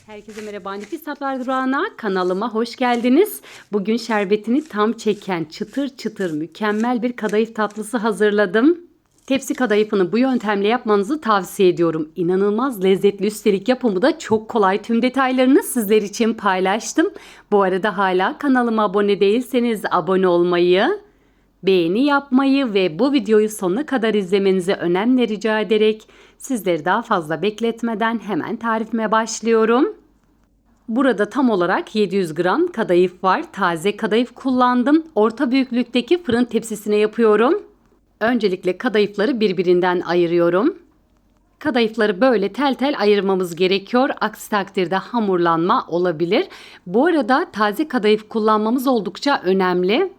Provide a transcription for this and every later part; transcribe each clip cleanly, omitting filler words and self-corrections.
Herkese merhaba. Nefis Tatlar Durağı'na, kanalıma hoş geldiniz. Bugün şerbetini tam çeken çıtır çıtır mükemmel bir kadayıf tatlısı hazırladım. Tepsi kadayıfını bu yöntemle yapmanızı tavsiye ediyorum. İnanılmaz lezzetli, üstelik yapımı da çok kolay. Tüm detaylarını sizler için paylaştım. Bu arada hala kanalıma abone değilseniz abone olmayı, beğeni yapmayı ve bu videoyu sonuna kadar izlemenizi önemli rica ederek sizleri daha fazla bekletmeden hemen tarifime başlıyorum. Burada tam olarak 700 gram kadayıf var. Taze kadayıf kullandım. Orta büyüklükteki fırın tepsisine yapıyorum. Öncelikle kadayıfları birbirinden ayırıyorum. Kadayıfları böyle tel tel ayırmamız gerekiyor. Aksi takdirde hamurlanma olabilir. Bu arada taze kadayıf kullanmamız oldukça önemli.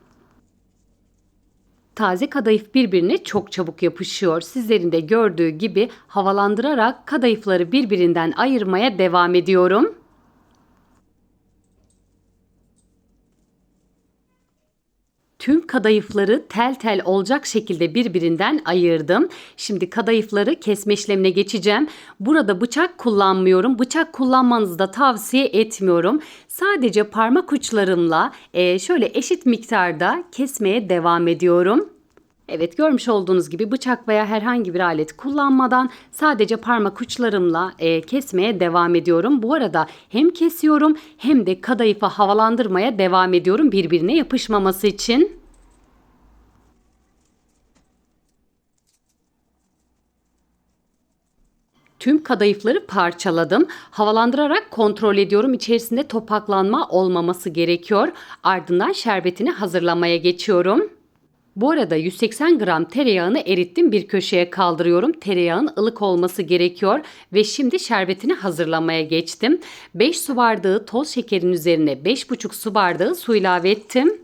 Taze kadayıf birbirine çok çabuk yapışıyor. Sizlerin de gördüğü gibi havalandırarak kadayıfları birbirinden ayırmaya devam ediyorum. Tüm kadayıfları tel tel olacak şekilde birbirinden ayırdım. Şimdi kadayıfları kesme işlemine geçeceğim. Burada bıçak kullanmıyorum. Bıçak kullanmanızı da tavsiye etmiyorum. Sadece parmak uçlarımla şöyle eşit miktarda kesmeye devam ediyorum. Evet, görmüş olduğunuz gibi bıçak veya herhangi bir alet kullanmadan sadece parmak uçlarımla kesmeye devam ediyorum. Bu arada hem kesiyorum hem de kadayıfı havalandırmaya devam ediyorum birbirine yapışmaması için. Tüm kadayıfları parçaladım. Havalandırarak kontrol ediyorum. İçerisinde topaklanma olmaması gerekiyor. Ardından şerbetini hazırlamaya geçiyorum. Bu arada 180 gram tereyağını erittim, bir köşeye kaldırıyorum. Tereyağın ılık olması gerekiyor ve şimdi şerbetini hazırlamaya geçtim. 5 su bardağı toz şekerin üzerine 5,5 su bardağı su ilave ettim.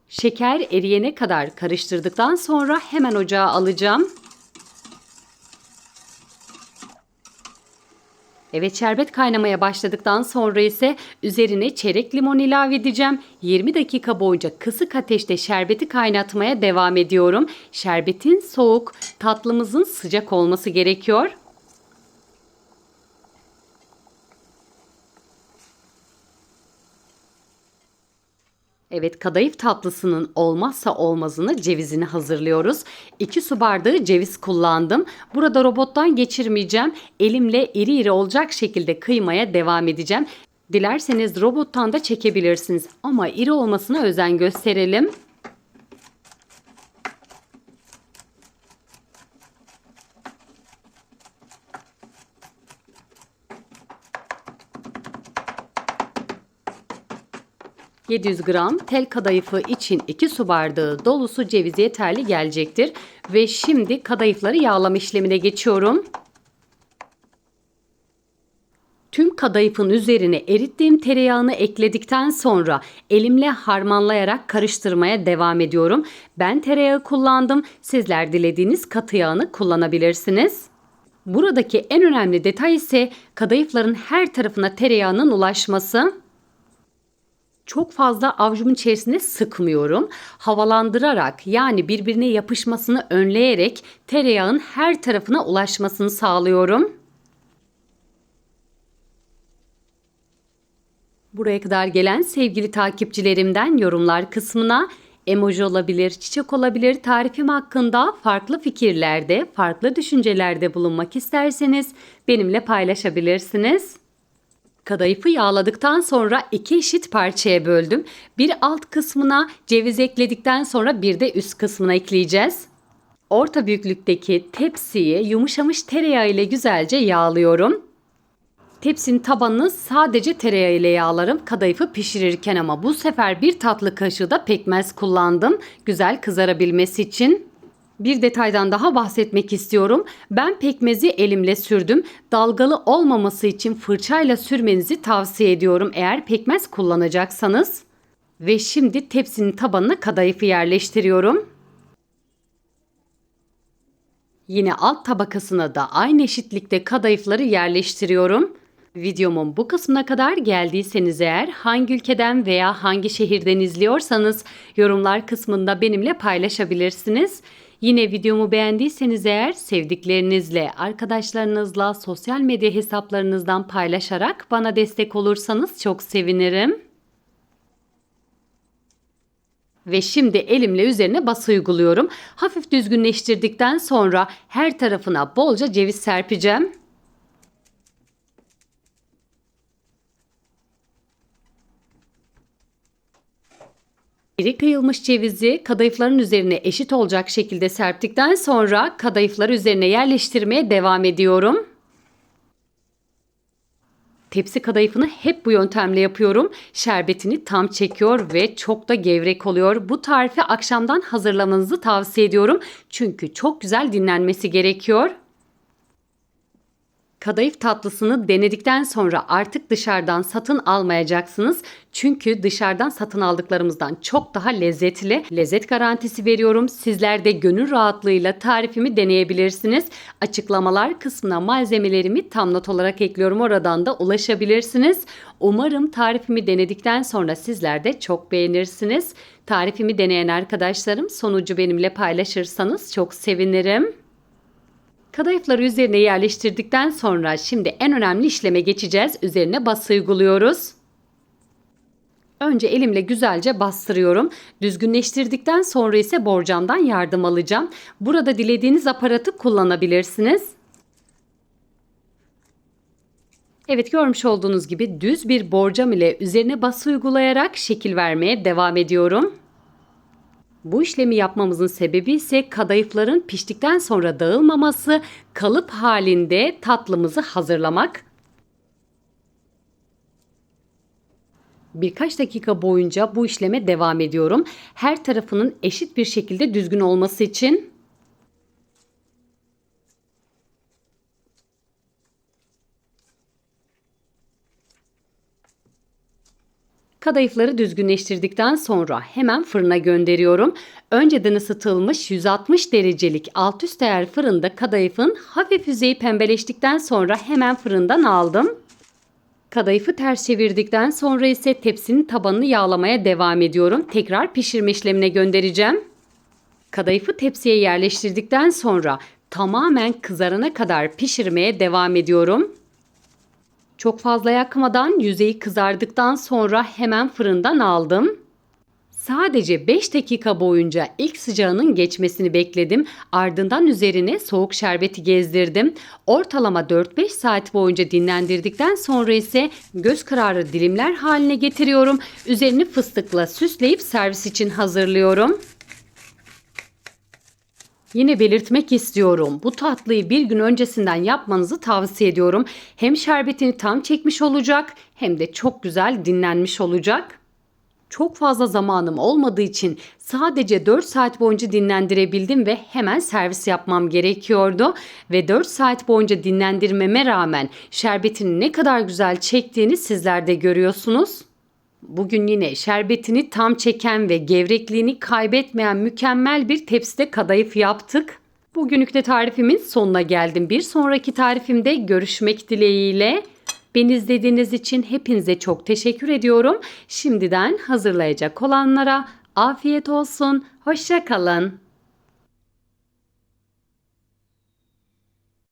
Şeker eriyene kadar karıştırdıktan sonra hemen ocağa alacağım. Evet, şerbet kaynamaya başladıktan sonra ise üzerine çeyrek limon ilave edeceğim. 20 dakika boyunca kısık ateşte şerbeti kaynatmaya devam ediyorum. Şerbetin soğuk, tatlımızın sıcak olması gerekiyor. Evet, kadayıf tatlısının olmazsa olmazını cevizini hazırlıyoruz. 2 su bardağı ceviz kullandım. Burada robottan geçirmeyeceğim. Elimle iri iri olacak şekilde kıymaya devam edeceğim. Dilerseniz robottan da çekebilirsiniz ama iri olmasına özen gösterelim. ...700 gram tel kadayıfı için 2 su bardağı dolusu ceviz yeterli gelecektir. Ve şimdi kadayıfları yağlama işlemine geçiyorum. Tüm kadayıfın üzerine erittiğim tereyağını ekledikten sonra elimle harmanlayarak karıştırmaya devam ediyorum. Ben tereyağı kullandım. Sizler dilediğiniz katı yağını kullanabilirsiniz. Buradaki en önemli detay ise kadayıfların her tarafına tereyağının ulaşması. Çok fazla avucumun içerisine sıkmıyorum. Havalandırarak, yani birbirine yapışmasını önleyerek tereyağın her tarafına ulaşmasını sağlıyorum. Buraya kadar gelen sevgili takipçilerimden yorumlar kısmına emoji olabilir, çiçek olabilir, tarifim hakkında farklı fikirlerde, farklı düşüncelerde bulunmak isterseniz benimle paylaşabilirsiniz. Kadayıfı yağladıktan sonra 2 eşit parçaya böldüm. Bir alt kısmına ceviz ekledikten sonra bir de üst kısmına ekleyeceğiz. Orta büyüklükteki tepsiyi yumuşamış tereyağı ile güzelce yağlıyorum. Tepsinin tabanını sadece tereyağı ile yağlarım kadayıfı pişirirken, ama bu sefer bir tatlı kaşığı da pekmez kullandım güzel kızarabilmesi için. Bir detaydan daha bahsetmek istiyorum. Ben pekmezi elimle sürdüm. Dalgalı olmaması için fırçayla sürmenizi tavsiye ediyorum eğer pekmez kullanacaksanız. Ve şimdi tepsinin tabanına kadayıfı yerleştiriyorum. Yine alt tabakasına da aynı eşitlikte kadayıfları yerleştiriyorum. Videomun bu kısmına kadar geldiyseniz eğer, hangi ülkeden veya hangi şehirden izliyorsanız yorumlar kısmında benimle paylaşabilirsiniz. Yine videomu beğendiyseniz eğer sevdiklerinizle, arkadaşlarınızla, sosyal medya hesaplarınızdan paylaşarak bana destek olursanız çok sevinirim. Ve şimdi elimle üzerine bası uyguluyorum. Hafif düzgünleştirdikten sonra her tarafına bolca ceviz serpeceğim. İri kıyılmış cevizi kadayıfların üzerine eşit olacak şekilde serptikten sonra kadayıfları üzerine yerleştirmeye devam ediyorum. Tepsi kadayıfını hep bu yöntemle yapıyorum. Şerbetini tam çekiyor ve çok da gevrek oluyor. Bu tarifi akşamdan hazırlamanızı tavsiye ediyorum. Çünkü çok güzel dinlenmesi gerekiyor. Kadayıf tatlısını denedikten sonra artık dışarıdan satın almayacaksınız. Çünkü dışarıdan satın aldıklarımızdan çok daha lezzetli. Lezzet garantisi veriyorum. Sizler de gönül rahatlığıyla tarifimi deneyebilirsiniz. Açıklamalar kısmına malzemelerimi tam not olarak ekliyorum. Oradan da ulaşabilirsiniz. Umarım tarifimi denedikten sonra sizler de çok beğenirsiniz. Tarifimi deneyen arkadaşlarım sonucu benimle paylaşırsanız çok sevinirim. Kadayıfları üzerine yerleştirdikten sonra şimdi en önemli işleme geçeceğiz. Üzerine bası uyguluyoruz. Önce elimle güzelce bastırıyorum. Düzgünleştirdikten sonra ise borcamdan yardım alacağım. Burada dilediğiniz aparatı kullanabilirsiniz. Evet, görmüş olduğunuz gibi düz bir borcam ile üzerine bası uygulayarak şekil vermeye devam ediyorum. Bu işlemi yapmamızın sebebi ise kadayıfların piştikten sonra dağılmaması, kalıp halinde tatlımızı hazırlamak. Birkaç dakika boyunca bu işleme devam ediyorum. Her tarafının eşit bir şekilde düzgün olması için. Kadayıfları düzgünleştirdikten sonra hemen fırına gönderiyorum. Önceden ısıtılmış 160 derecelik alt üst ayar fırında kadayıfın hafif yüzeyi pembeleştikten sonra hemen fırından aldım. Kadayıfı ters çevirdikten sonra ise tepsinin tabanını yağlamaya devam ediyorum. Tekrar pişirme işlemine göndereceğim. Kadayıfı tepsiye yerleştirdikten sonra tamamen kızarana kadar pişirmeye devam ediyorum. Çok fazla yakmadan yüzeyi kızardıktan sonra hemen fırından aldım. Sadece 5 dakika boyunca ilk sıcağının geçmesini bekledim. Ardından üzerine soğuk şerbeti gezdirdim. Ortalama 4-5 saat boyunca dinlendirdikten sonra ise göz kararı dilimler haline getiriyorum. Üzerini fıstıkla süsleyip servis için hazırlıyorum. Yine belirtmek istiyorum. Bu tatlıyı bir gün öncesinden yapmanızı tavsiye ediyorum. Hem şerbetini tam çekmiş olacak hem de çok güzel dinlenmiş olacak. Çok fazla zamanım olmadığı için sadece 4 saat boyunca dinlendirebildim ve hemen servis yapmam gerekiyordu. Ve 4 saat boyunca dinlendirmeme rağmen şerbetini ne kadar güzel çektiğini sizler de görüyorsunuz. Bugün yine şerbetini tam çeken ve gevrekliğini kaybetmeyen mükemmel bir tepside kadayıf yaptık. Bugünlük de tarifimin sonuna geldim. Bir sonraki tarifimde görüşmek dileğiyle. Beni izlediğiniz için hepinize çok teşekkür ediyorum. Şimdiden hazırlayacak olanlara afiyet olsun. Hoşça kalın.